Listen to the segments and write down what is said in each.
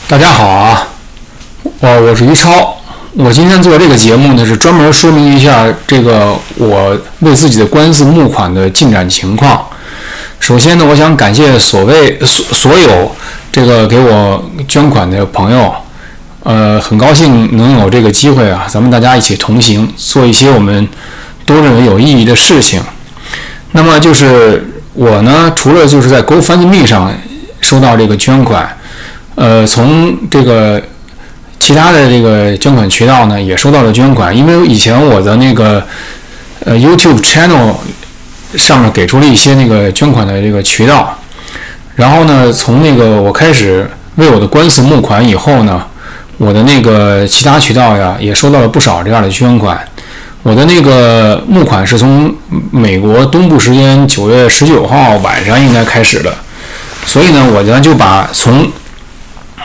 大家好啊，我是于超。我今天做这个节目呢，是专门说明一下这个我为自己的官司募款的进展情况。首先呢，我想感谢所有这个给我捐款的朋友，很高兴能有这个机会啊，咱们大家一起同行，做一些我们都认为有意义的事情。那么就是我呢，除了就是在 GoFundMe 上收到这个捐款，从这个其他的这个捐款渠道呢，也收到了捐款。因为以前我的那个YouTube channel 上面给出了一些那个捐款的这个渠道，然后呢，从那个我开始为我的官司募款以后呢，我的那个其他渠道呀也收到了不少这样的捐款。我的那个募款是从美国东部时间9月19号晚上应该开始的，所以呢，我呢就把从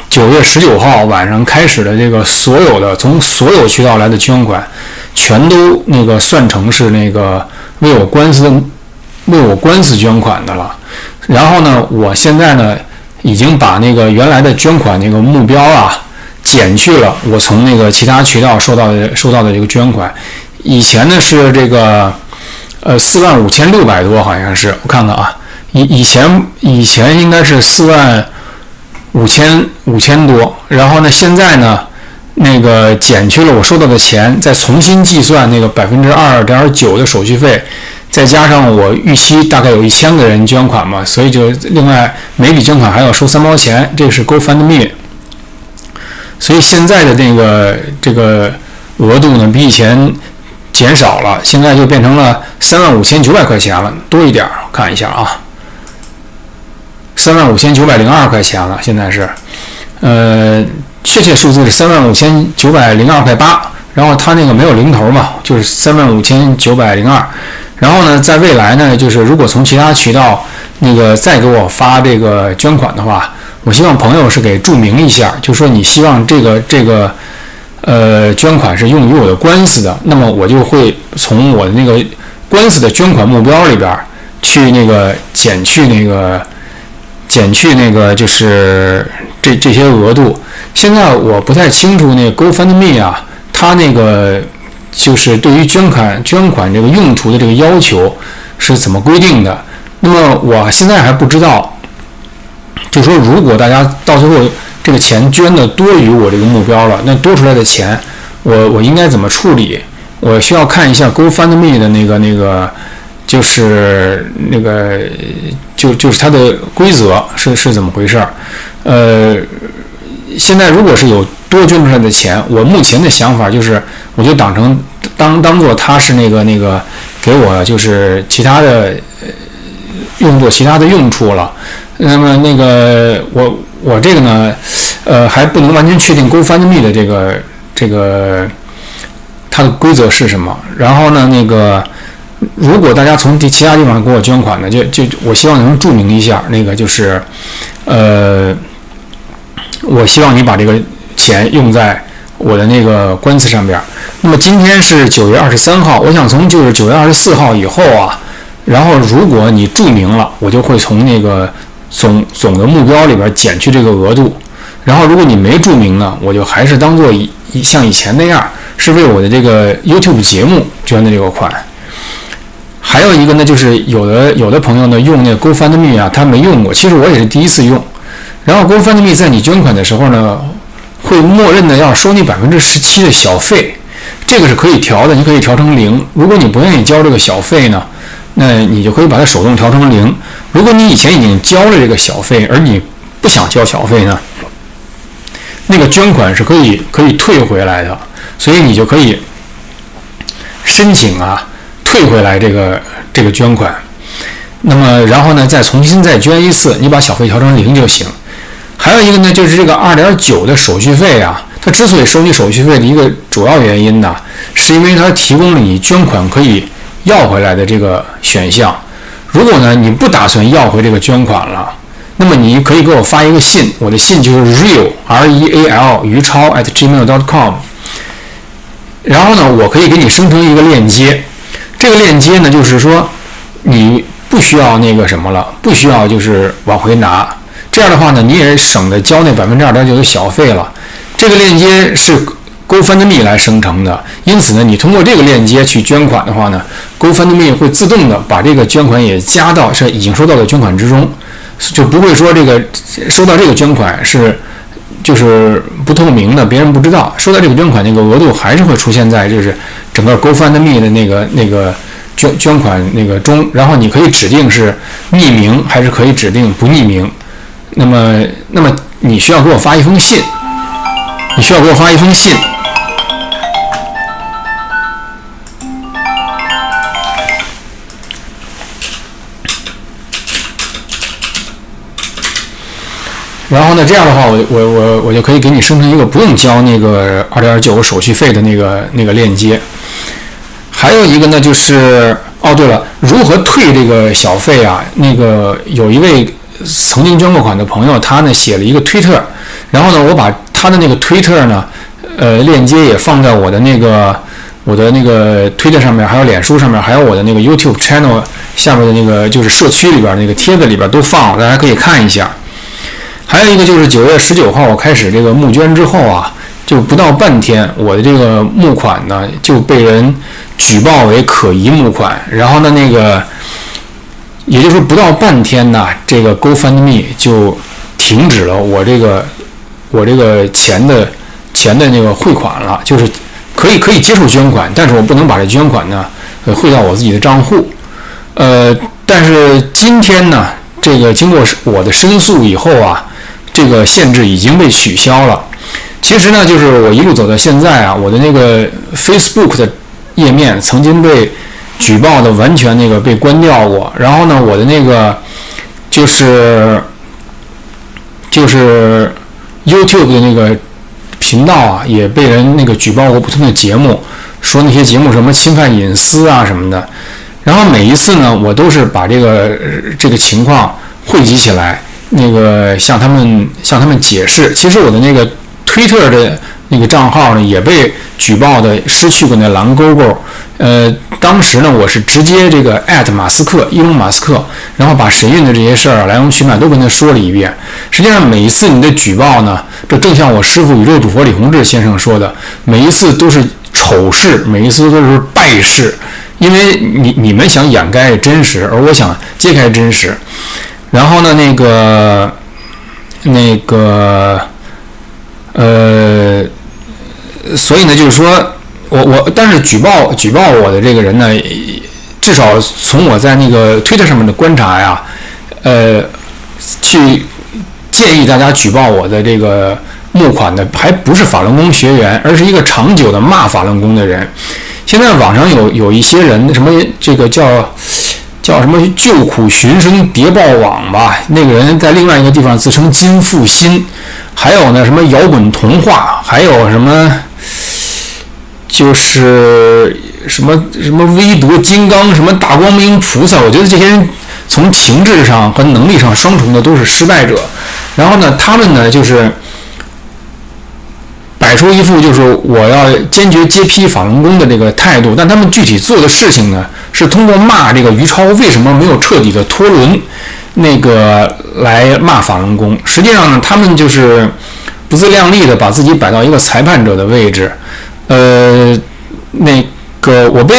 9月19号晚上开始的这个从所有渠道来的捐款，全都那个算成是那个为我官司捐款的了。然后呢，我现在呢已经把那个原来的捐款那个目标啊减去了，我从那个其他渠道收到的这个捐款。以前呢是这个45600多，好像是，我看看啊，以前应该是45000多，然后呢现在呢那个减去了我收到的钱，再重新计算那个2.9%的手续费，再加上我预期大概有1000个人捐款嘛，所以就另外每笔捐款还要收3毛钱，这是 GoFundMe。所以现在的这个额度呢比以前减少了，现在就变成了35900块钱了，多一点，看一下啊，35902块钱了，现在是，确切数字是35902块8，然后它那个没有零头嘛，就是35902。然后呢，在未来呢，就是如果从其他渠道那个再给我发这个捐款的话，我希望朋友是给注明一下，就说你希望这个捐款是用于我的官司的，那么我就会从我的那个官司的捐款目标里边去那个减去那个就是这些额度。现在我不太清楚那个 GoFundMe 啊，它那个就是对于捐款这个用途的这个要求是怎么规定的。那么我现在还不知道，就说如果大家到最后这个钱捐的多于我这个目标了，那多出来的钱我应该怎么处理？我需要看一下 GoFundMe 的那个就是就是它的规则是怎么回事。现在如果是有多捐出来的钱，我目前的想法就是我就当做它是那个给我就是其他的用作其他的用处了。那么那个我这个呢还不能完全确定 GoFundMe 的这个它的规则是什么。然后呢那个如果大家从其他地方给我捐款呢，就我希望能注明一下，那个就是我希望你把这个钱用在我的那个官司上边。那么今天是9月23号，我想从就是9月24号以后啊，然后如果你注明了，我就会从那个总的目标里边减去这个额度。然后如果你没注明呢，我就还是当做像以前那样，是为我的这个 YouTube 节目捐的这个款。还有一个呢，就是有的朋友呢用那个 GoFundMe 啊，他没用过，其实我也是第一次用。然后 GoFundMe 在你捐款的时候呢，会默认的要收你17%的小费，这个是可以调的，你可以调成0。如果你不愿意交这个小费呢，那你就可以把它手动调成0。如果你以前已经交了这个小费，而你不想交小费呢，那个捐款是可以退回来的，所以你就可以申请啊退回来这个捐款。那么然后呢再重新捐一次，你把小费调成0就行。还有一个呢，就是这个2.9的手续费啊，它之所以收你手续费的一个主要原因呢，是因为它提供了你捐款可以要回来的这个选项。如果呢你不打算要回这个捐款了，那么你可以给我发一个信，我的信就是 real 于超 @gmail.com。然后呢，我可以给你生成一个链接，这个链接呢就是说你不需要那个什么了，不需要就是往回拿。这样的话呢，你也省得交那2.9%的小费了。这个链接是 GoFundMe 来生成的，因此呢，你通过这个链接去捐款的话呢 ，GoFundMe 会自动的把这个捐款也加到是已经收到的捐款之中，就不会说这个收到这个捐款就是不透明的，别人不知道。收到这个捐款那个额度还是会出现在就是整个 GoFundMe 的那个捐款那个中，然后你可以指定是匿名还是可以指定不匿名。那么你需要给我发一封信，然后呢，这样的话，我就可以给你生成一个不用交那个2.9手续费的那个链接。还有一个呢，就是对了，如何退这个小费啊？那个有一位曾经捐过款的朋友，他呢写了一个推特，然后呢，我把他的那个推特呢，链接也放在我的那个推特上面，还有脸书上面，还有我的那个 YouTube channel 下面的那个就是社区里边那个帖子里边都放了，大家可以看一下。还有一个就是9月19号我开始这个募捐之后啊，就不到半天，我的这个募款呢就被人举报为可疑募款，然后呢也就是说不到半天呢，这个 GoFundMe 就停止了我这个钱的那个汇款了，就是可以接受捐款，但是我不能把这捐款呢汇到我自己的账户。但是今天呢，这个经过我的申诉以后啊，这个限制已经被取消了。其实呢，就是我一路走到现在啊，我的那个 Facebook 的页面曾经被举报的完全那个被关掉过，然后呢，我的那个就是 YouTube 的那个频道啊，也被人那个举报过不同的节目，说那些节目什么侵犯隐私啊什么的。然后每一次呢，我都是把这个情况汇集起来，那个向他们解释。其实我的那个推特的那个账号呢，也被举报的失去过那蓝勾勾。当时呢，我是直接这个马斯克，伊隆马斯克，然后把神韵的这些事儿来龙去脉都跟他说了一遍。实际上每一次你的举报呢，这正像我师父宇宙主佛李洪志先生说的，每一次都是丑事，每一次都是败事。因为你们想掩盖真实，而我想揭开真实。然后呢，所以呢，就是说但是举报我的这个人呢，至少从我在那个推特上面的观察呀，去建议大家举报我的这个募款的，还不是法轮功学员，而是一个长久的骂法轮功的人。现在网上有一些人，什么这个叫什么救苦寻声谍报网吧，那个人在另外一个地方自称金复兴，还有呢什么摇滚童话，还有什么就是什么威德金刚，什么大光明菩萨，我觉得这些人从情志上和能力上双重的都是失败者。然后呢，他们呢就是摆出一副就是我要坚决揭批法轮功的这个态度，但他们具体做的事情呢，是通过骂这个于超为什么没有彻底的脱轮那个来骂法轮功。实际上呢，他们就是不自量力的把自己摆到一个裁判者的位置。我被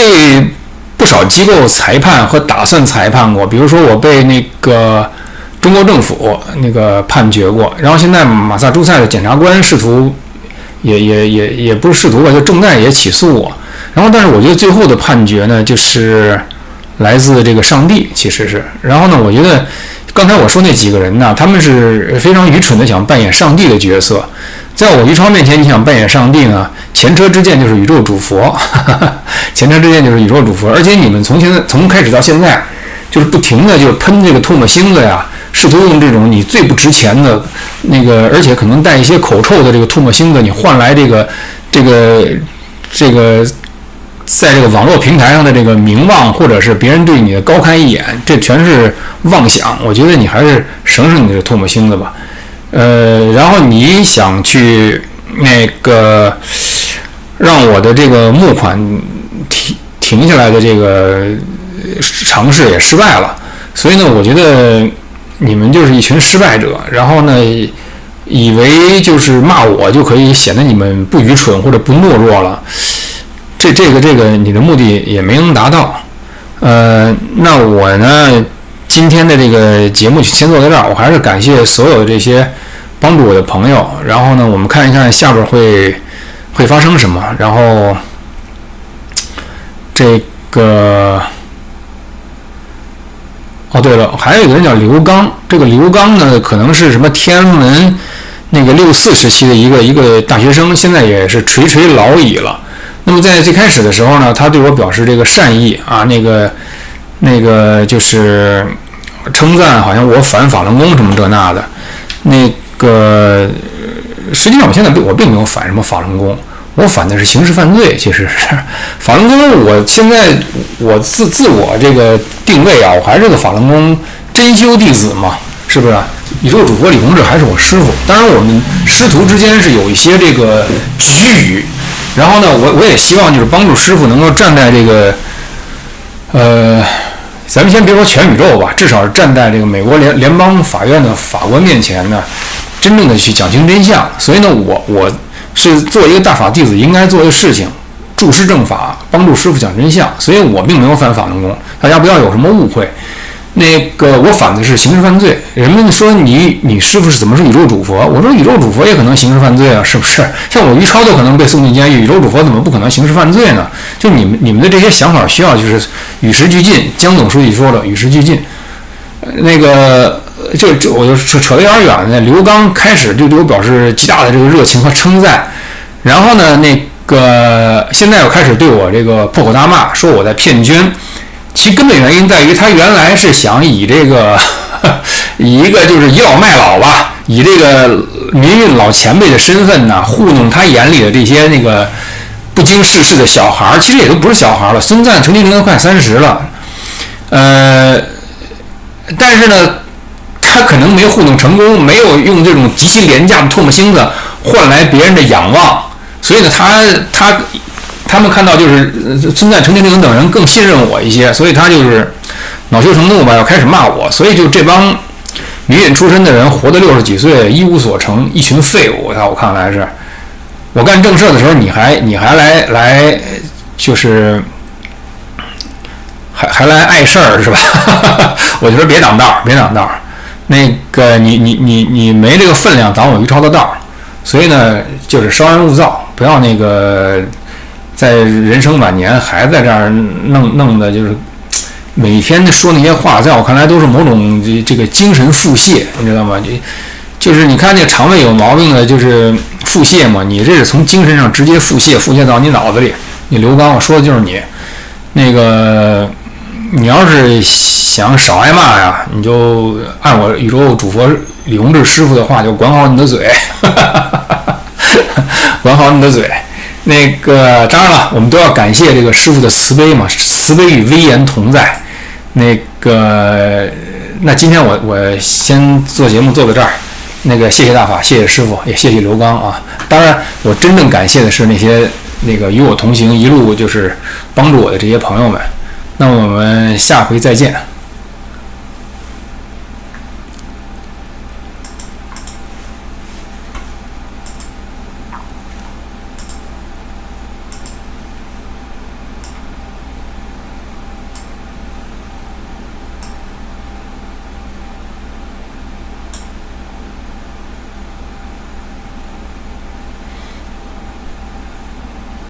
不少机构裁判和打算裁判过，比如说我被那个中国政府那个判决过，然后现在马萨诸塞的检察官试图也不是试图吧，就正在也起诉我。然后但是我觉得最后的判决呢，就是来自这个上帝，其实是。然后呢，我觉得刚才我说那几个人呢，他们是非常愚蠢的想扮演上帝的角色。在我于超面前，你想扮演上帝呢，前车之鉴就是宇宙主佛，前车之鉴就是宇宙主佛。而且你们从开始到现在，就是不停的就喷这个唾沫星子呀，试图用这种你最不值钱的那个，而且可能带一些口臭的这个唾沫星子，你换来这个在这个网络平台上的这个名望，或者是别人对你的高看一眼，这全是妄想。我觉得你还是省省你的唾沫星子吧。然后你想去那个让我的这个募款停下来的这个尝试也失败了，所以呢，我觉得你们就是一群失败者，然后呢，以为就是骂我就可以显得你们不愚蠢或者不懦弱了，这个你的目的也没能达到。那我呢，今天的这个节目先做到这儿，我还是感谢所有的这些帮助我的朋友，然后呢，我们看一看下边会发生什么，然后这个。哦，对了，还有一个人叫刘刚，这个刘刚呢，可能是什么天安门那个64时期的一个大学生，现在也是垂垂老矣了。那么在最开始的时候呢，他对我表示这个善意啊，那个就是称赞，好像我反法轮功什么这那的。那个实际上我现在我并没有反什么法轮功。我反的是刑事犯罪，其实是法轮功。我现在我自我这个定位啊，我还是个法轮功真修弟子嘛，是不是？宇宙主佛李洪志还是我师傅。当然，我们师徒之间是有一些这个局语。然后呢，我也希望就是帮助师傅能够站在这个咱们先别说全宇宙吧，至少是站在这个美国联邦法院的法官面前呢，真正的去讲清真相。所以呢，我是做一个大法弟子应该做的事情，助师正法，帮助师傅讲真相。所以我并没有反法轮功，大家不要有什么误会。那个我反的是刑事犯罪。人们说你师傅是怎么是宇宙主佛？我说宇宙主佛也可能刑事犯罪啊，是不是？像我于超都可能被送进监狱，宇宙主佛怎么不可能刑事犯罪呢？就你们的这些想法需要就是与时俱进。江总书记说了，与时俱进。那个我就扯得有点远了。刘刚开始就对我表示极大的这个热情和称赞，然后呢，那个现在又开始对我这个破口大骂，说我在骗捐。其根本原因在于他原来是想以这个以一个就是倚老卖老吧，以这个民运老前辈的身份呢，糊弄他眼里的这些那个不经世事的小孩，其实也都不是小孩了，孙赞成年龄都快30了，但是呢，他可能没糊弄成功，没有用这种极其廉价的唾沫星子换来别人的仰望，所以呢，他们看到就是孙赞、陈天林等人更信任我一些，所以他就是恼羞成怒吧，要开始骂我。所以就这帮民运出身的人，活到60几岁一无所成，一群废物。我看来是，我干正事的时候，你还来就是还来碍事儿是吧？我觉得别挡道，那个你没这个分量挡我于超的道，所以呢，就是稍安勿躁，不要那个。在人生晚年还在这儿弄的，就是每天说那些话，在我看来都是某种这个精神腹泻，你知道吗？就是你看那肠胃有毛病的，就是腹泻嘛，你这是从精神上直接腹泻到你脑子里。你刘刚，我说的就是你。那个，你要是想少挨骂呀，你就按我宇宙主佛李洪志师傅的话，就管好你的嘴，管好你的嘴。那个当然了，我们都要感谢这个师傅的慈悲嘛，慈悲与威严同在。那今天我先做节目做到这儿，那个谢谢大法，谢谢师傅，也谢谢刘刚啊。当然，我真正感谢的是那些那个与我同行一路就是帮助我的这些朋友们。那我们下回再见。